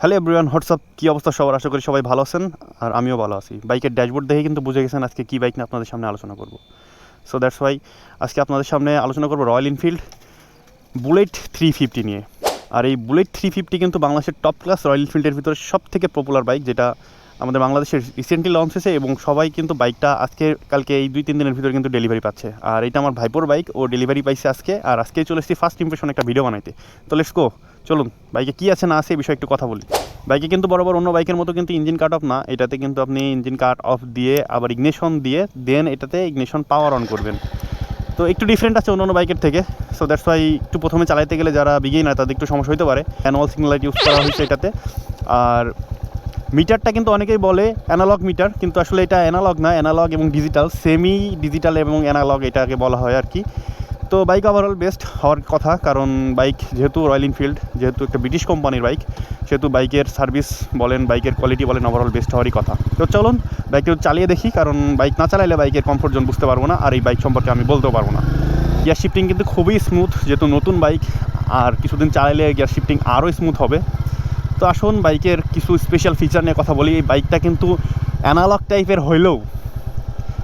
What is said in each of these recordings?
Hello everyone, WhatsApp, কী অবস্থা সবার? আশা করি সবাই ভালো আছেন আর আমিও ভালো আছি। বাইকের ড্যাশবোর্ড দেখে কিন্তু বুঝে গেছেন আজকে কী বাইক নিয়ে আপনাদের সামনে আলোচনা করব। সো দ্যাটস ওয়াই আজকে আপনাদের সামনে আলোচনা করব রয়্যাল এনফিল্ড বুলেট 350 নিয়ে। আর এই বুলেট 350 কিন্তু বাংলাদেশের টপ ক্লাস রয়্যাল এনফিল্ডের ভিতরে সব থেকে পপুলার বাইক, যেটা আমাদের বাংলাদেশের রিসেন্টলি লঞ্চ হয়েছে এবং সবাই কিন্তু বাইকটা আজকে কালকে এই 2-3 দিনের ভিতরে কিন্তু ডেলিভারি পাচ্ছে। আর এটা আমার ভাইপোর বাইক, ও ডেলিভারি পাইছে আজকে, আর আজকেই চলে এসেছি ফার্স্ট ইমপ্রেশন একটা ভিডিও বানাইতে। তো লেটস গো, চলুন বাইকে কী আছে না আছে এই বিষয়ে একটু কথা বলি। বাইকে কিন্তু বরাবর অন্য বাইকের মতো কিন্তু ইঞ্জিন কাট অফ না, এটাতে কিন্তু আপনি ইঞ্জিন কাট অফ দিয়ে আবার ইগনিশন দিয়ে দেন এটাতে ইগনিশন পাওয়ার অন করবেন। তো একটু ডিফারেন্ট আছে অন্য বাইকের থেকে। সো দ্যাটস ওয়াই একটু প্রথমে চালাইতে গেলে যারা বিগিনার তাদের একটু সমস্যা হতে পারে। ম্যানুয়াল সিগন্যাল লাইট ইউজ করা হয়েছে এটাতে। আর মিটারটা কিন্তু অনেকেই বলে অ্যানালগ মিটার, কিন্তু আসলে এটা অ্যানালগ না, অ্যানালগ এবং ডিজিটাল, সেমি ডিজিটাল এবং অ্যানালগ এটাকে বলা হয় আর কি। তো বাইক ওভারঅল বেস্ট হওয়ার কথা, কারণ বাইক যেহেতু রয়্যাল এনফিল্ড, যেহেতু একটা ব্রিটিশ কোম্পানির বাইক, সেহেতু বাইকের সার্ভিস বলেন, বাইকের কোয়ালিটি বলেন, ওভারঅল বেস্ট হওয়ারই কথা। তো চলুন বাইকটা চালিয়ে দেখি, কারণ বাইক না চালাইলে বাইকের কমফোর্ট জোন বুঝতে পারবো না, আর এই বাইক সম্পর্কে আমি বলতেও পারবো না। গিয়ার শিফটিং কিন্তু খুবই স্মুথ, যেহেতু নতুন বাইক, আর কিছুদিন চালাইলে গিয়ার শিফটিং আরও স্মুথ হবে। তো আসুন বাইকের কিছু স্পেশাল ফিচার নিয়ে কথা বলি। এই বাইকটা কিন্তু অ্যানালগ টাইপের হইলেও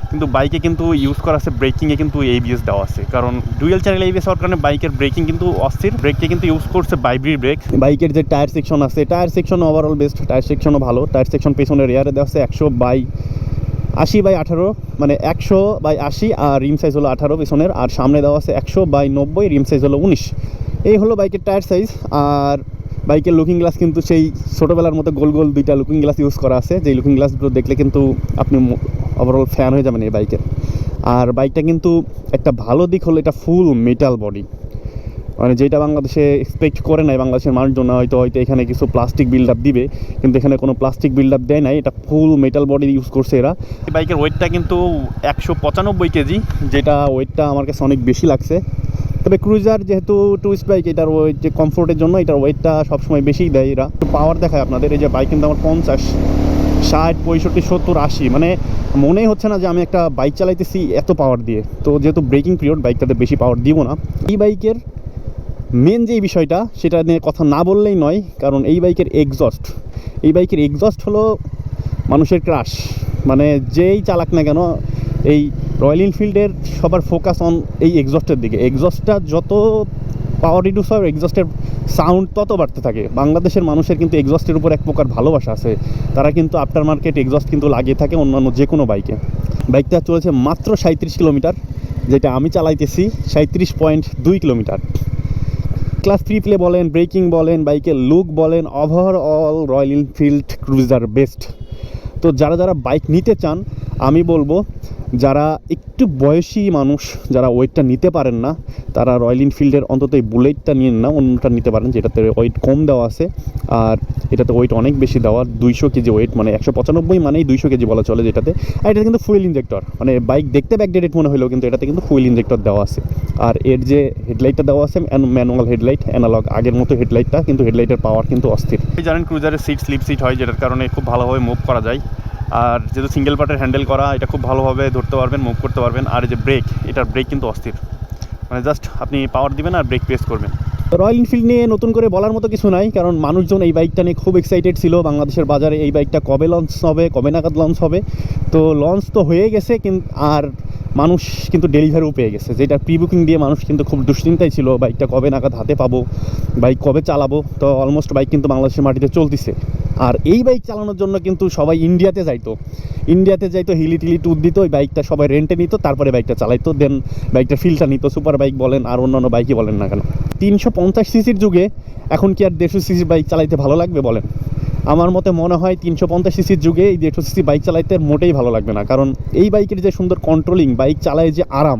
কিন্তু বাইকে কিন্তু ইউজ করা আছে ব্রেকিংয়ে কিন্তু ABS দেওয়া আছে, কারণ ডুয়েল চ্যানেল ABS হওয়ার কারণে বাইকের ব্রেকিং কিন্তু অস্থির। ব্রেককে কিন্তু ইউজ করছে বাইব্রি ব্রেক। বাইকের যে টায়ার সেকশন আছে, tyre section overall best, tyre সেকশনও ভালো। টায়ার সেকশন পেছনের রেয়ারে দেওয়া আছে 100/80/18, মানে 100/80, আর রিম সাইজ হলো 18 পেছনের, আর সামনে দেওয়া আছে 100/90, রিম সাইজ হলো 19। এই হলো বাইকের টায়ার সাইজ। আর বাইকের লুকিং গ্লাস কিন্তু সেই ছোটোবেলার মতো গোল গোল দুইটা লুকিং গ্লাস ইউজ করা আছে, যেই লুকিং গ্লাসগুলো দেখলে কিন্তু আপনি ওভারঅল ফ্যান হয়ে যাবেন এই বাইকের। আর বাইকটা কিন্তু একটা ভালো দিক হলো এটা ফুল মেটাল বডি, মানে যেটা বাংলাদেশে এক্সপেক্ট করে নাই বাংলাদেশের মানুষজন। হয়তো এখানে কিছু প্লাস্টিক বিল্ড আপ দিবে, কিন্তু এখানে কোনো প্লাস্টিক বিল্ড আপ দেয় নাই, এটা ফুল মেটাল বডি ইউজ করছে এরা। এই বাইকের ওয়েটটা কিন্তু 195 কেজি, যেটা ওয়েটটা আমার কাছে অনেক বেশি লাগছে। তবে ক্রুজার যেহেতু টুরিস্ট বাইক, এটার ওয়েট যে কমফোর্টের জন্য এটার ওয়েটটা সবসময় বেশিই দেয় এরা। একটু পাওয়ার দেখায় আপনাদের, এই যে বাইক কিন্তু আমার 50, 60, 65, 70, 80, মানে মনেই হচ্ছে না যে আমি একটা বাইক চালাইতেছি এত পাওয়ার দিয়ে। তো যেহেতু ব্রেকিং পিরিয়ড, বাইকটাতে বেশি পাওয়ার দিব না। এই বাইকের মেন যেই বিষয়টা সেটা নিয়ে কথা না বললেই নয়, কারণ এই বাইকের এক্সস্ট হলো মানুষের ক্রাশ। মানে যেই চালাক না কেন এই রয়্যাল এনফিল্ডের সবার ফোকাস অন এই এক্সস্টের দিকে। এক্সস্টটা যত পাওয়ার রিডিউস হয়, এক্সস্টের সাউন্ড তত বাড়তে থাকে। বাংলাদেশের মানুষের কিন্তু এক্সস্টের উপর এক প্রকার ভালোবাসা আছে, তারা কিন্তু আফটার মার্কেট এক্সস্ট কিন্তু লাগিয়ে থাকে অন্যান্য যে কোনো বাইকে। বাইকটা চলেছে মাত্র 37 কিলোমিটার, যেটা আমি চালাইতেছি 37.2 কিলোমিটার। ক্লাস 3 প্লে বলেন, ব্রেকিং বলেন, বাইকের লুক বলেন, overall royal Enfield cruiser best. তো যারা যারা বাইক নিতে চান, আমি বলবো যারা একটু বয়সী মানুষ, যারা ওয়েটটা নিতে পারেন না, তারা রয়্যাল এনফিল্ডের অন্তত এই বুলেটটা নিন না, অন্যটা নিতে পারেন, যেটাতে ওয়েট কম দেওয়া আছে। আর এটাতে ওয়েট অনেক বেশি দেওয়া, 200 কেজি ওয়েট, মানে 195 মানেই 200 কেজি বলা চলে যেটাতে। আর এটা কিন্তু ফুয়েল ইঞ্জেক্টর, মানে বাইক দেখতে ব্যাকডেটেড মনে হলেও কিন্তু এটাতে কিন্তু ফুয়েল ইঞ্জেক্টর দেওয়া আছে। আর এর যে হেডলাইটটা দেওয়া আছে ম্যানুয়াল হেডলাইট, অ্যানালগ আগের মতো হেডলাইটটা, কিন্তু হেডলাইটের পাওয়ার কিন্তু অস্থির। জানেন ক্রুজারের সিট স্লিপ সিট হয়, যেটার কারণে খুব ভালোভাবে মুভ করা যায়। আর যেহেতু সিঙ্গেল পার্টের হ্যান্ডেল করা, এটা খুব ভালোভাবে ধরতে পারবেন, মুভ করতে পারবেন। আর এই যে ব্রেক, এটার ব্রেক কিন্তু অস্থির, মানে জাস্ট আপনি পাওয়ার দিবেন আর ব্রেক প্রেস করবেন। রয়্যাল এনফিল্ড নিয়ে নতুন করে বলার মতো কিছু নাই, কারণ মানুষজন এই বাইকটা নিয়ে খুব এক্সাইটেড ছিল। বাংলাদেশের বাজারে এই বাইকটা কবে লঞ্চ হবে, কবে নাগাদ লঞ্চ হবে? তো লঞ্চ তো হয়ে গেছে, কিন্তু আর মানুষ কিন্তু ডেলিভারিও পেয়ে গেছে, যেটা প্রি বুকিং দিয়ে মানুষ কিন্তু খুব দুশ্চিন্তায় ছিল বাইকটা কবে নাগাদ হাতে পাবো, বাইক কবে চালাবো। তো অলমোস্ট বাইক কিন্তু বাংলাদেশের মাটিতে চলতেছে। আর এই বাইক চালানোর জন্য কিন্তু সবাই ইন্ডিয়াতে যাইতো, হিলি টিলি ট্যুর দিত, ওই বাইকটা সবাই রেন্টে নিত, তারপরে বাইকটা চালাইতো, দেন বাইকটা ফিলটা নিত। সুপার বাইক বলেন আর অন্যান্য বাইকই বলেন না কেন, 350 সিসির যুগে এখন কি আর 150 সিসির বাইক চালাইতে ভালো লাগবে বলেন? আমার মতে মনে হয় 350 সিসির যুগে এই 150 সিসি বাইক চালাইতে মোটেই ভালো লাগবে না, কারণ এই বাইকের যে সুন্দর কন্ট্রোলিং, বাইক চালায় যে আরাম,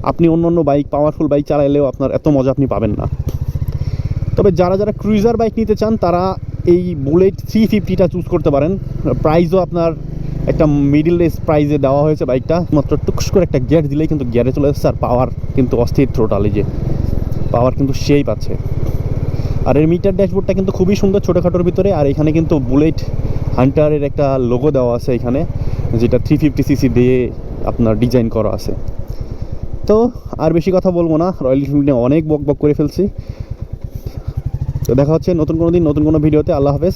আপনি অন্য বাইক পাওয়ারফুল বাইক চালাইলেও আপনার এত মজা আপনি পাবেন না। তবে যারা যারা ক্রুজার বাইক নিতে চান, তারা এই বুলেট 350টা চুজ করতে পারেন। প্রাইসও আপনার একটা মিডিল রেঞ্জ প্রাইসে দেওয়া হয়েছে বাইকটা। মাত্র টুকস করে একটা গিয়ার দিলেই কিন্তু গিয়ারে চলে যাচ্ছে, আর পাওয়ার কিন্তু অস্থির থ্রোটালি, যে পাওয়ার কিন্তু সেই পাচ্ছে। আর এর মিটার ড্যাশবোর্ডটা কিন্তু খুবই সুন্দর ছোটোখাটোর ভিতরে। আর এখানে কিন্তু বুলেট হান্টারের একটা লোগো দেওয়া আছে এখানে, যেটা 350 সিসি দিয়ে আপনার ডিজাইন করা আছে। তো আর বেশি কথা বলবো না, রয়্যাল এনফিল্ড নিয়ে অনেক বক বক করে ফেলছি। তো দেখা হচ্ছে নতুন কোনো দিন নতুন কোনো ভিডিওতে। আল্লাহ হাফেজ।